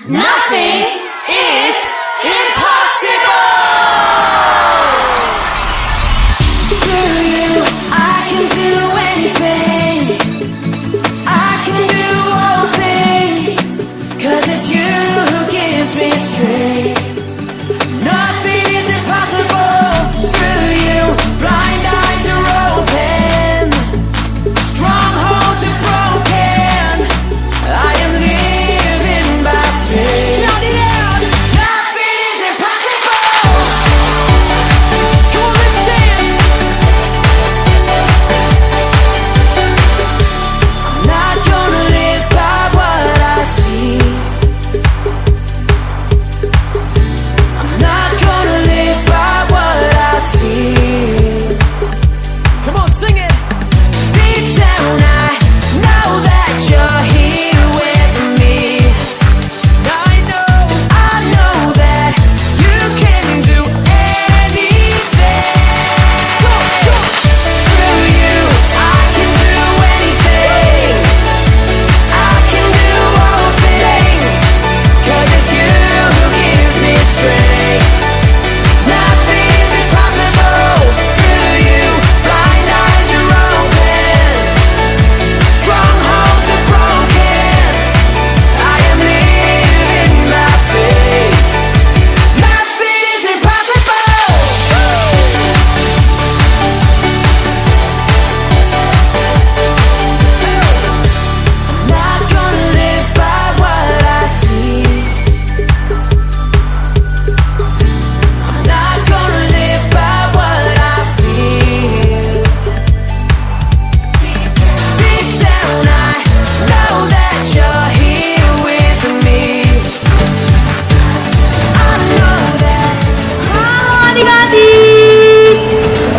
Nothing is impossible. Through you, I can do anything. I can do all things. 'Cause it's you who gives me strength. Nothing is impossible. Through you, blind eyes are open. Strongholds are broken. I am living by faith. Shout it out. Nothing is impossible. Come on, let's dance. I'm not gonna live by what I see. I'm not gonna live by what I feel. Come on, sing it. Deep down, I know that you're here with me. I know that you can do anything. Through you, I can do anything. I can do all things. 'Cause it's you who gives me strength. Nothing is impossible. Through you, blind eyes are open. Strongholds are broken. I am living by faith. Nothing is impossible. I'm not gonna live by what I see. I'm not gonna live by what I feel. Deep down, I know that you're here with me. I know that. Halo adik-adik.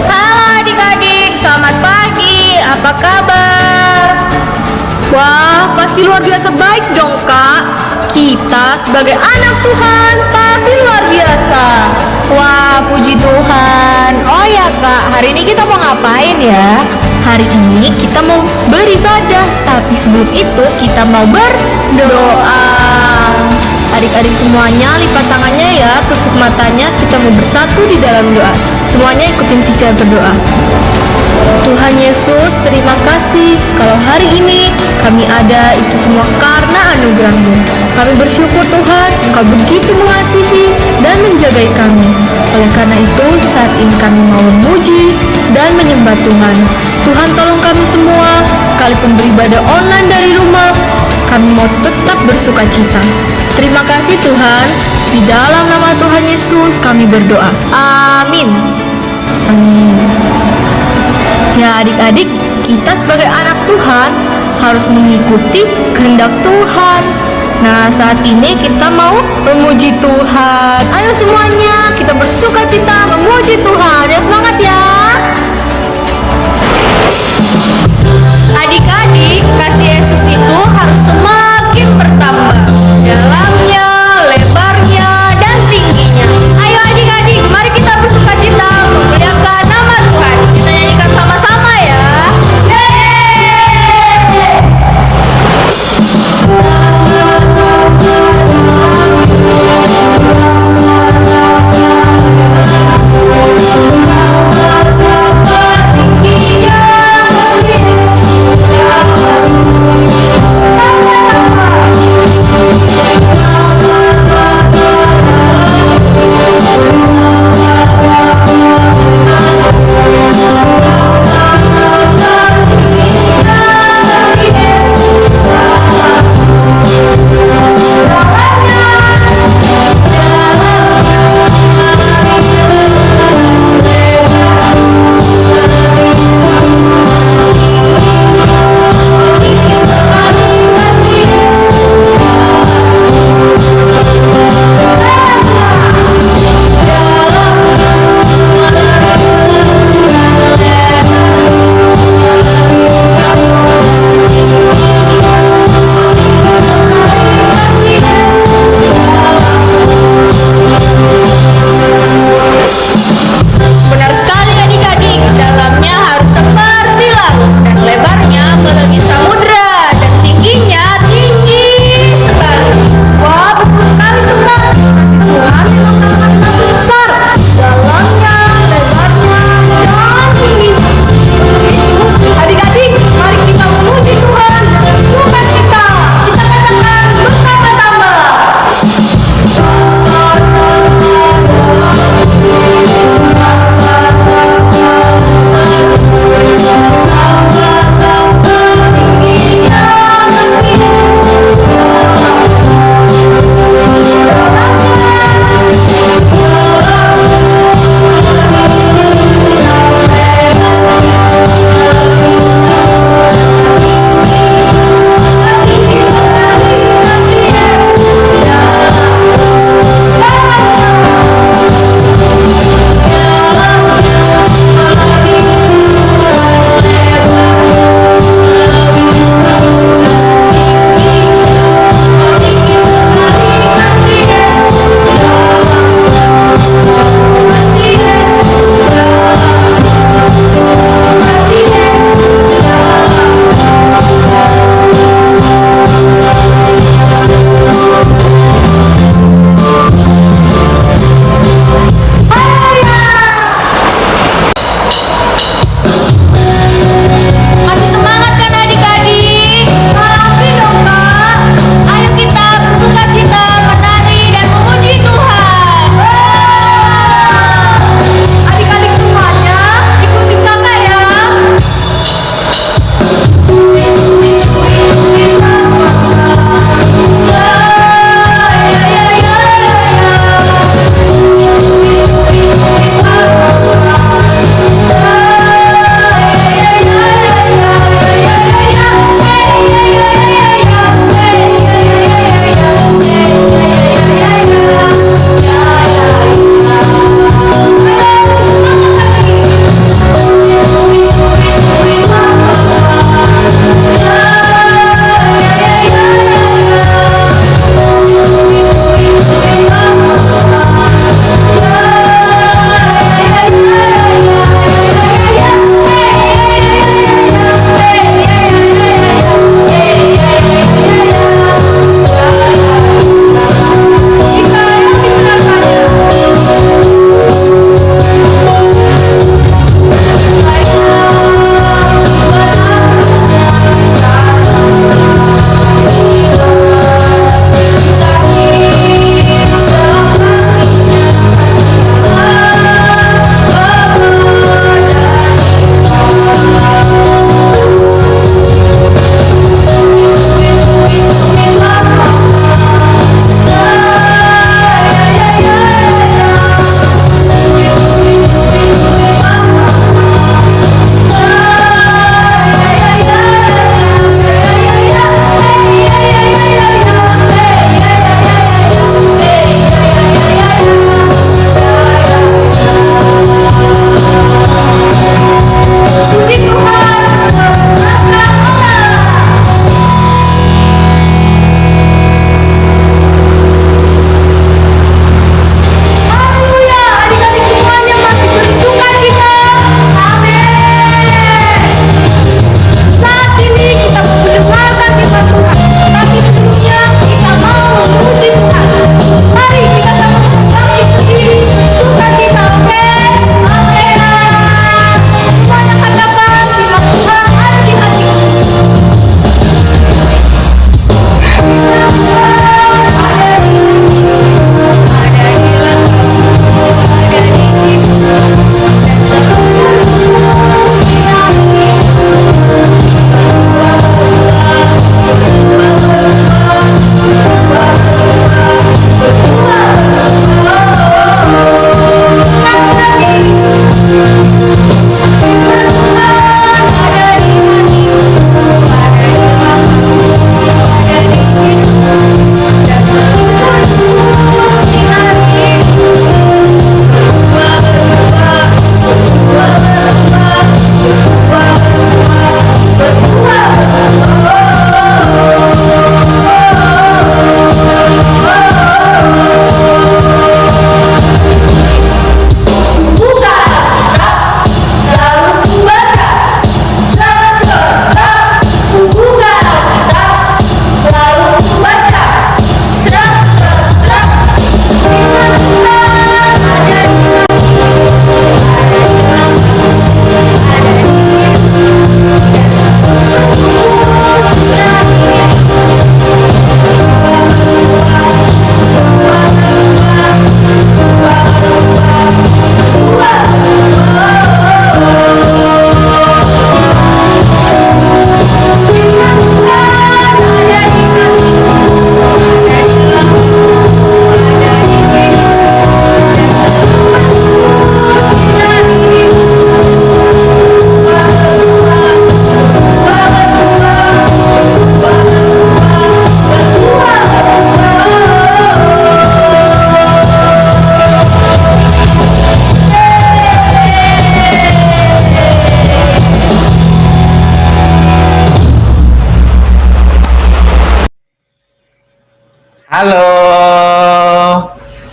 Halo adik-adik, selamat pagi. Apa kabar? Wah, pasti luar biasa baik dong, Kak. Kita sebagai anak Tuhan pasti luar biasa. Wah, puji Tuhan. Oh ya, Kak, hari ini kita mau ngapain ya? Hari ini kita mau beribadah, tapi sebelum itu kita mau berdoa. Adik-adik semuanya lipat tangannya ya, tutup matanya, kita mau bersatu di dalam doa. Semuanya ikutin teacher berdoa. Tuhan Yesus, terima kasih kalau hari ini kami ada itu semua karena anugerah-Mu. Kami bersyukur Tuhan, Engkau begitu mengasihi dan menjagai kami. Oleh karena itu, saat ini kami mau memuji dan menyembah Tuhan. Tuhan tolong kami semua, sekalipun beribadah online dari rumah, kami mau tetap bersuka cita. Terima kasih Tuhan, di dalam nama Tuhan Yesus kami berdoa. Amin. Amin. Ya adik-adik, kita sebagai anak Tuhan harus mengikuti kehendak Tuhan. Nah, saat ini kita mau memuji Tuhan. Ayo semuanya, kita bersuka cita memuji Tuhan. Ya, semangat ya. Adik-adik, kasih Yesus itu harus semakin bertambah. Dalamnya, lebarnya, dan tingginya. Ayo adik-adik, mari kita bersuka cita memuliakan nama Tuhan. Kita nyanyikan sama-sama ya. Tingginya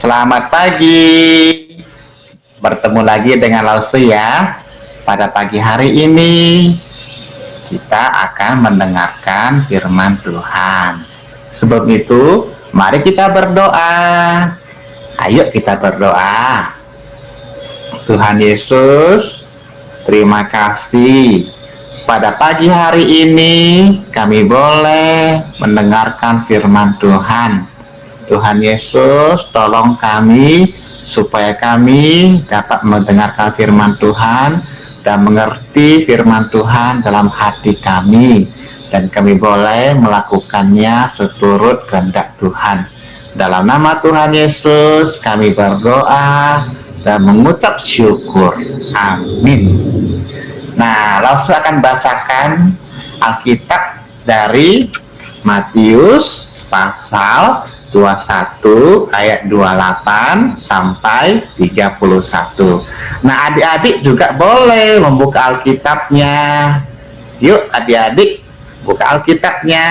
Selamat pagi. Bertemu lagi dengan Lause ya. Pada pagi hari ini kita akan mendengarkan firman Tuhan. Sebelum itu, mari kita berdoa. Ayo kita berdoa. Tuhan Yesus, terima kasih. Pada pagi hari ini kami boleh mendengarkan firman Tuhan. Tuhan Yesus, tolong kami supaya kami dapat mendengarkan firman Tuhan dan mengerti firman Tuhan dalam hati kami, dan kami boleh melakukannya seturut kehendak Tuhan. Dalam nama Tuhan Yesus kami berdoa dan mengucap syukur. Amin. Nah, Lause akan bacakan Alkitab dari Matius pasal 21 ayat 28 sampai 31. Nah, adik-adik juga boleh membuka Alkitabnya. Yuk adik-adik, buka Alkitabnya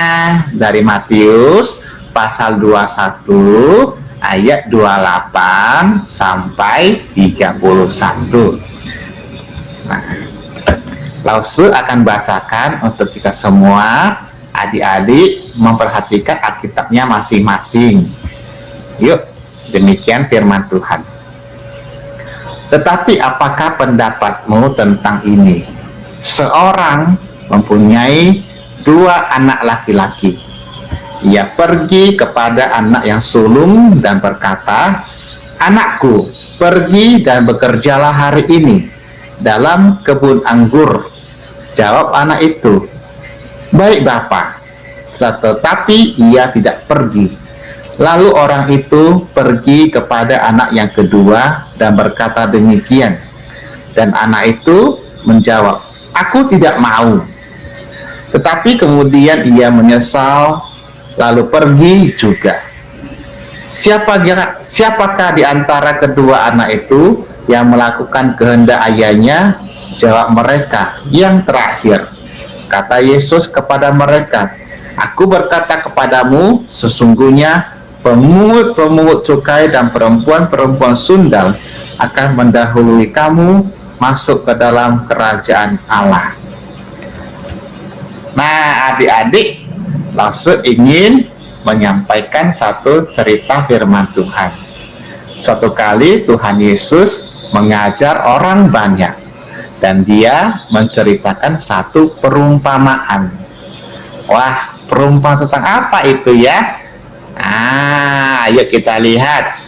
dari Matius pasal 21 ayat 28 sampai 31. Nah, Lause akan bacakan untuk kita semua. Adik-adik memperhatikan Alkitabnya masing-masing. Yuk, demikian firman Tuhan. Tetapi apakah pendapatmu tentang ini? Seorang mempunyai 2 anak laki-laki. Ia pergi kepada anak yang sulung dan berkata, "Anakku, pergi dan bekerjalah hari ini dalam kebun anggur." Jawab anak itu, "Baik Bapa." Tetapi ia tidak pergi. Lalu orang itu pergi kepada anak yang kedua dan berkata demikian. Dan anak itu menjawab, "Aku tidak mau." Tetapi kemudian ia menyesal, lalu pergi juga. Siapakah di antara kedua anak itu yang melakukan kehendak ayahnya? Jawab mereka, "Yang terakhir." Kata Yesus kepada mereka, "Aku berkata kepadamu, sesungguhnya pemungut-pemungut cukai dan perempuan-perempuan sundal akan mendahului kamu masuk ke dalam kerajaan Allah." Nah, adik-adik, Lause ingin menyampaikan satu cerita firman Tuhan. Suatu kali Tuhan Yesus mengajar orang banyak, dan dia menceritakan satu perumpamaan. Wah, perumpamaan tentang apa itu ya? Ayo kita lihat.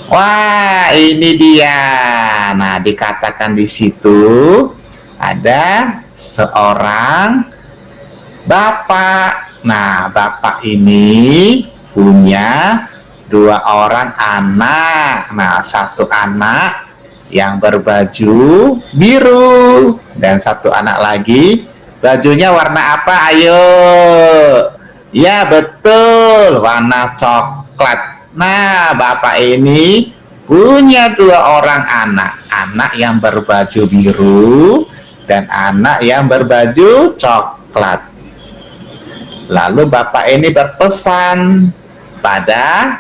Wah, ini dia. Nah, dikatakan di situ ada seorang bapak. Nah, bapak ini punya 2 orang anak. Nah, satu anak yang berbaju biru dan satu anak lagi bajunya warna apa? Ayo. Ya, betul, warna coklat. Nah, bapak ini punya 2 orang anak yang berbaju biru dan anak yang berbaju coklat. Lalu bapak ini berpesan pada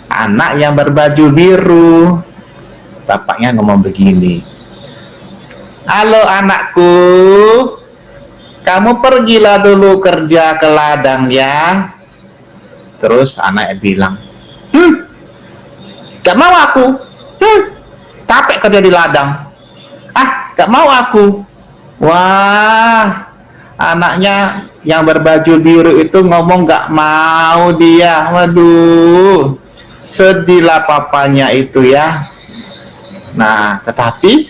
anak yang berbaju biru. Bapaknya ngomong begini, "Halo anakku, kamu pergilah dulu kerja ke ladang ya." Terus anaknya bilang, "Gak mau aku, capek kerja di ladang. Gak mau aku." Wah, anaknya yang berbaju biru itu ngomong gak mau dia. Waduh, sedihlah papanya itu ya. Nah, tetapi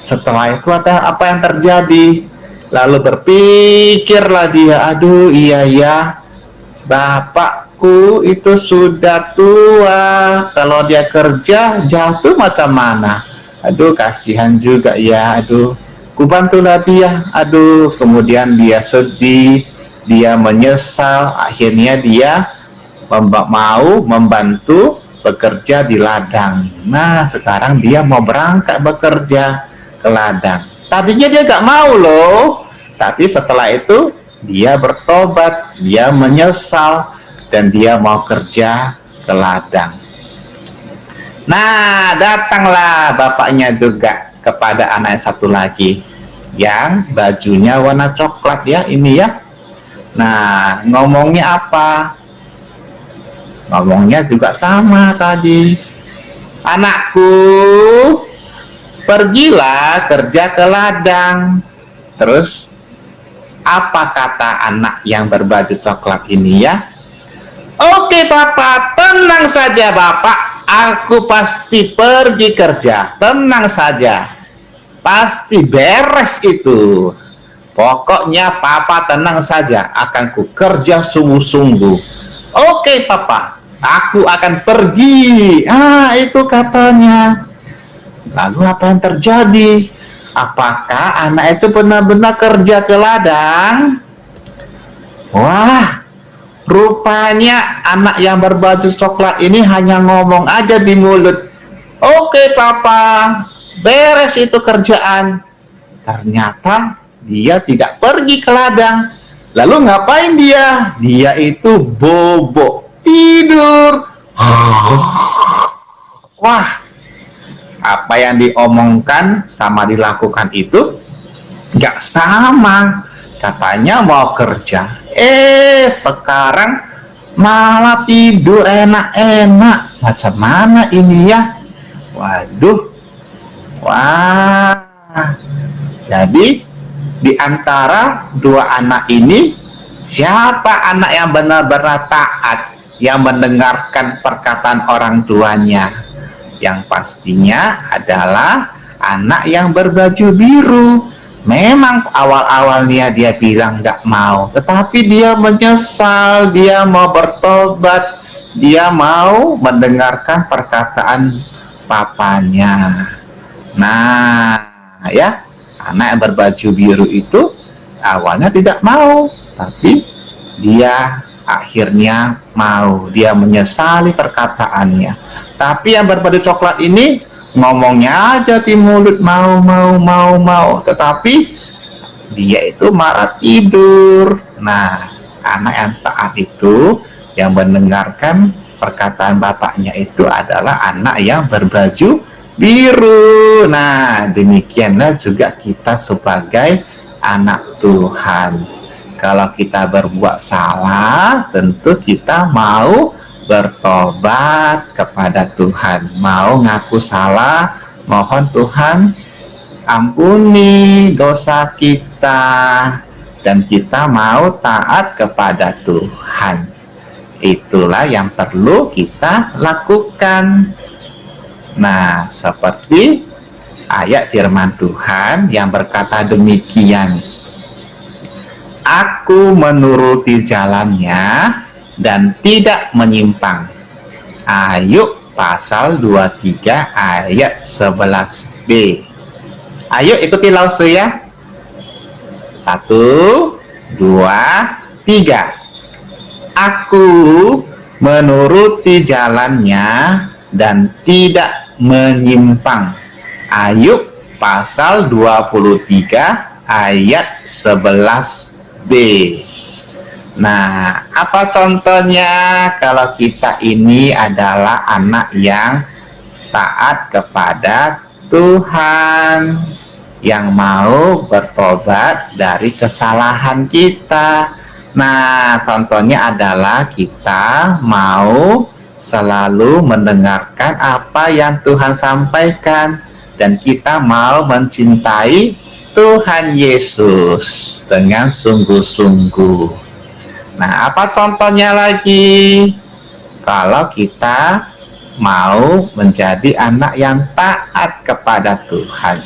setelah itu apa yang terjadi? Lalu berpikirlah dia, "Aduh, iya ya, bapakku itu sudah tua. Kalau dia kerja jatuh macam mana? Aduh, kasihan juga ya. Aduh, kubantulah dia." Aduh, kemudian dia sedih, dia menyesal. Akhirnya dia mau membantu bekerja di ladang. Nah, sekarang dia mau berangkat bekerja ke ladang. Tadinya dia gak mau loh, tapi setelah itu dia bertobat, dia menyesal, dan dia mau kerja ke ladang. Nah, datanglah bapaknya juga kepada anak yang satu lagi yang bajunya warna coklat ya, ini ya. Nah, ngomongnya apa? Ngomongnya juga sama tadi. Anakku, pergilah kerja ke ladang. Terus apa kata anak yang berbaju coklat ini ya? Oke papa, tenang saja bapak, aku pasti pergi kerja, tenang saja, pasti beres itu. Pokoknya papa tenang saja, akan ku kerja sungguh-sungguh. Oke papa, aku akan pergi. Itu katanya. Lalu apa yang terjadi? Apakah anak itu benar-benar kerja ke ladang? Wah, rupanya anak yang berbaju coklat ini hanya ngomong aja di mulut. Oke papa, beres itu kerjaan. Ternyata dia tidak pergi ke ladang. Lalu ngapain dia? Dia itu bobo, tidur. Wah, apa yang diomongkan sama dilakukan itu nggak sama. Katanya mau kerja, sekarang malah tidur enak-enak. Macam mana ini ya? Waduh. Wah, jadi di antara dua anak ini, siapa anak yang benar-benar taat, yang mendengarkan perkataan orang tuanya? Yang pastinya adalah anak yang berbaju biru. Memang awal-awalnya dia bilang nggak mau, tetapi dia menyesal, dia mau bertobat, dia mau mendengarkan perkataan papanya. Nah, ya, anak yang berbaju biru itu awalnya tidak mau, tapi dia akhirnya mau, dia menyesali perkataannya. Tapi yang berbaju coklat ini ngomongnya aja di mulut mau, tetapi dia itu marah tidur. Nah, anak yang taat itu, yang mendengarkan perkataan bapaknya itu adalah anak yang berbaju biru. Nah, demikianlah juga kita sebagai anak Tuhan. Kalau kita berbuat salah, tentu kita mau bertobat kepada Tuhan, mau ngaku salah, mohon Tuhan ampuni dosa kita, dan kita mau taat kepada Tuhan. Itulah yang perlu kita lakukan. Nah, seperti ayat firman Tuhan yang berkata demikian, aku menuruti jalannya dan tidak menyimpang. Ayub pasal 23 ayat 11b. Ayo ikuti lause ya. 1, 2, 3. Aku menuruti jalannya dan tidak menyimpang. Ayub pasal 23 ayat 11b. Nah, apa contohnya kalau kita ini adalah anak yang taat kepada Tuhan, yang mau bertobat dari kesalahan kita? Nah, contohnya adalah kita mau selalu mendengarkan apa yang Tuhan sampaikan, dan kita mau mencintai Tuhan Yesus dengan sungguh-sungguh. Nah, apa contohnya lagi? Kalau kita mau menjadi anak yang taat kepada Tuhan.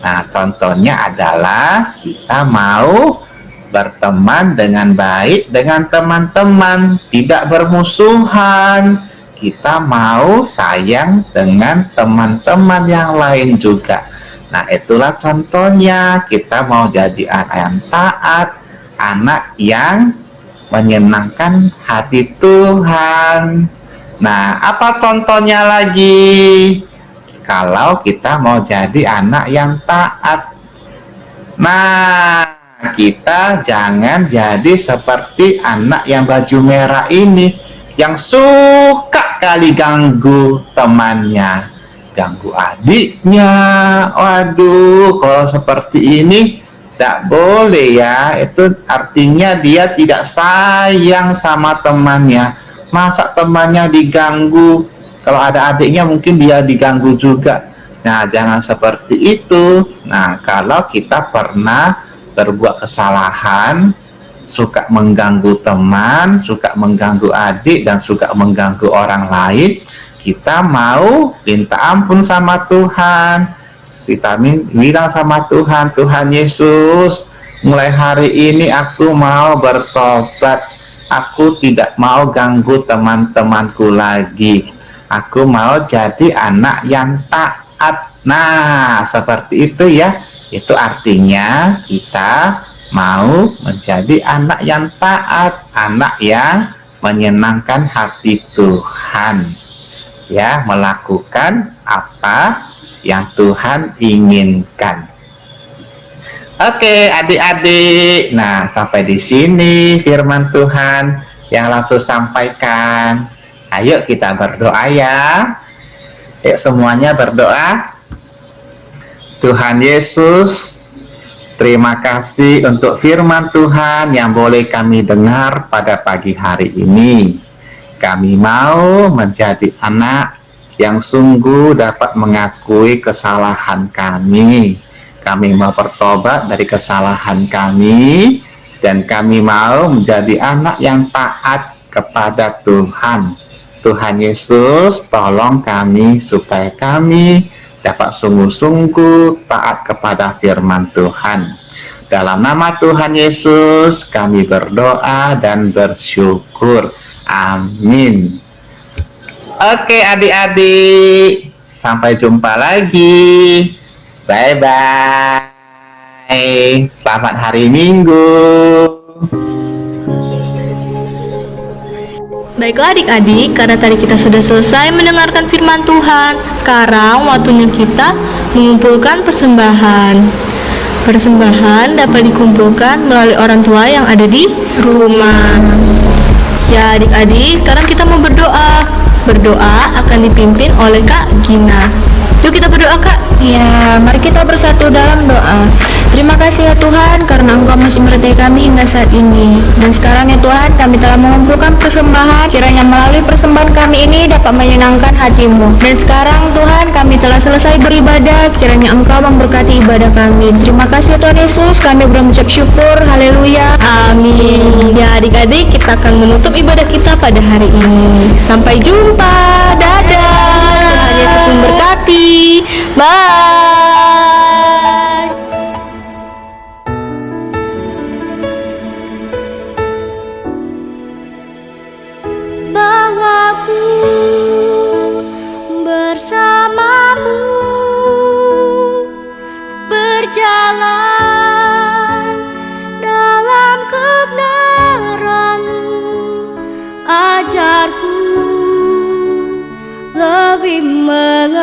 Nah, contohnya adalah kita mau berteman dengan baik dengan teman-teman, tidak bermusuhan. Kita mau sayang dengan teman-teman yang lain juga. Nah, itulah contohnya kita mau jadi anak yang taat, anak yang menyenangkan hati Tuhan. Nah, apa contohnya lagi? Kalau kita mau jadi anak yang taat, nah, kita jangan jadi seperti anak yang baju merah ini, yang suka kali ganggu temannya, ganggu adiknya. Waduh, kalau seperti ini tidak boleh ya. Itu artinya dia tidak sayang sama temannya. Masa temannya diganggu? Kalau ada adiknya mungkin dia diganggu juga. Nah, jangan seperti itu. Nah, kalau kita pernah berbuat kesalahan, suka mengganggu teman, suka mengganggu adik, dan suka mengganggu orang lain, kita mau minta ampun sama Tuhan. Kita bilang sama Tuhan, Tuhan Yesus, mulai hari ini aku mau bertobat. Aku tidak mau ganggu teman-temanku lagi. Aku mau jadi anak yang taat. Nah, seperti itu ya. Itu artinya kita mau menjadi anak yang taat, anak yang menyenangkan hati Tuhan. Ya, melakukan apa yang Tuhan inginkan. Oke, adik-adik. Nah, sampai di sini firman Tuhan yang langsung sampaikan. Ayo kita berdoa ya. Ayo semuanya berdoa. Tuhan Yesus, terima kasih untuk firman Tuhan yang boleh kami dengar pada pagi hari ini. Kami mau menjadi anak yang sungguh dapat mengakui kesalahan kami. Kami mau bertobat dari kesalahan kami, dan kami mau menjadi anak yang taat kepada Tuhan. Tuhan Yesus, tolong kami supaya kami dapat sungguh-sungguh taat kepada firman Tuhan. Dalam nama Tuhan Yesus, kami berdoa dan bersyukur. Amin. Oke adik-adik, sampai jumpa lagi. Bye-bye. Selamat hari Minggu. Baiklah adik-adik, karena tadi kita sudah selesai mendengarkan firman Tuhan, sekarang waktunya kita mengumpulkan persembahan. Persembahan dapat dikumpulkan melalui orang tua yang ada di rumah. Ya adik-adik, sekarang kita mau berdoa. Berdoa akan dipimpin oleh Kak Gina. Yuk kita berdoa Kak. Ya, mari kita bersatu dalam doa. Terima kasih ya Tuhan, karena Engkau masih menyertai kami hingga saat ini. Dan sekarang ya Tuhan, kami telah mengumpulkan persembahan. Kiranya melalui persembahan kami ini dapat menyenangkan hati-Mu. Dan sekarang Tuhan, kami telah selesai beribadah. Kiranya Engkau memberkati ibadah kami. Terima kasih ya Tuhan Yesus, kami berucap syukur. Haleluya. Amin. Ya adik-adik, kita akan menutup ibadah kita pada hari ini. Sampai jumpa. Dadah. Tuhan Yesus memberkati. Bye. Bahwa ku bersamamu berjalan dalam kebenaran-Mu, ajarku lebih mengenalmu.